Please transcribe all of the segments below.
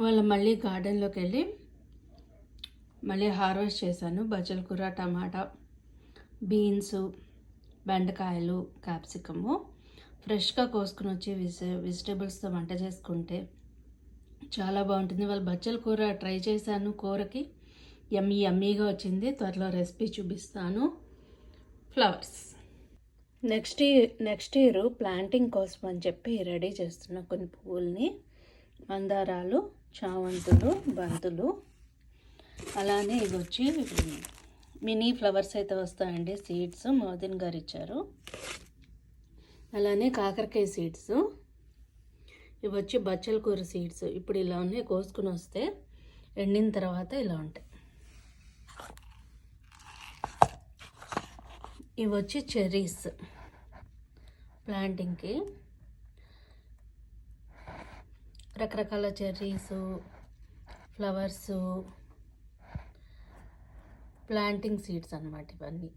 వాళ్ళ మళ్ళీ గార్డెన్లోకి వెళ్ళి మళ్ళీ హార్వెస్ట్ చేశాను. బచ్చల కూర, టమాటా, బీన్స్, బెండకాయలు, క్యాప్సికము ఫ్రెష్గా కోసుకుని వచ్చి వెజిటేబుల్స్తో వంట చేసుకుంటే చాలా బాగుంటుంది. వాళ్ళ బచ్చల కూర ట్రై చేశాను. కూరకి యమ్మీగా వచ్చింది. త్వరలో రెసిపీ చూపిస్తాను. ఫ్లవర్స్ నెక్స్ట్ ఇయర్ ప్లాంటింగ్ కోసం అని చెప్పి రెడీ చేస్తున్న కొన్ని పువ్వుల్ని, మందారాలు, చామంతులు, బంతులు, అలానే ఇవి వచ్చి మినీ ఫ్లవర్స్ అయితే వస్తాయండి. సీడ్స్ మోదిన్ గారు ఇచ్చారు. అలానే కాకరకాయ సీడ్స్, ఇవి వచ్చి బచ్చల కూర సీడ్స్. ఇప్పుడు ఇలా ఉన్నాయి, కోసుకుని వస్తే ఎండిన తర్వాత ఇలా ఉంటాయి. ఇవి వచ్చి చెర్రీస్ ప్లాంటింగ్కి, రకరకాల చెర్రీస్, ఫ్లవర్స్, ప్లాంటింగ్ సీడ్స్ అన్నమాట ఇవన్నీ.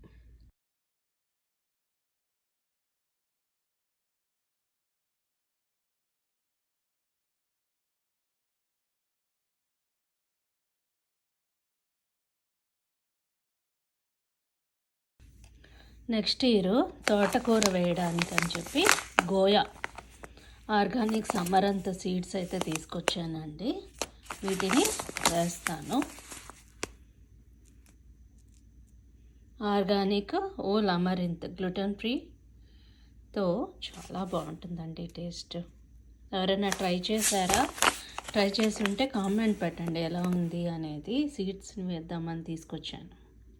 నెక్స్ట్ ఇయర్ తోటకూర వేయడానికి అని చెప్పి గోయా ఆర్గానిక్స్ అమరంత్ సీడ్స్ అయితే తీసుకొచ్చానండి. వీటిని వేస్తాను. ఆర్గానిక్ ఓల్ అమరింత్ గ్లూటెన్ ఫ్రీతో చాలా బాగుంటుందండి టేస్ట్. ఎవరైనా ట్రై చేశారా? ట్రై చేసి ఉంటే కామెంట్ పెట్టండి ఎలా ఉంది అనేది. సీడ్స్ని వేద్దామని తీసుకొచ్చాను.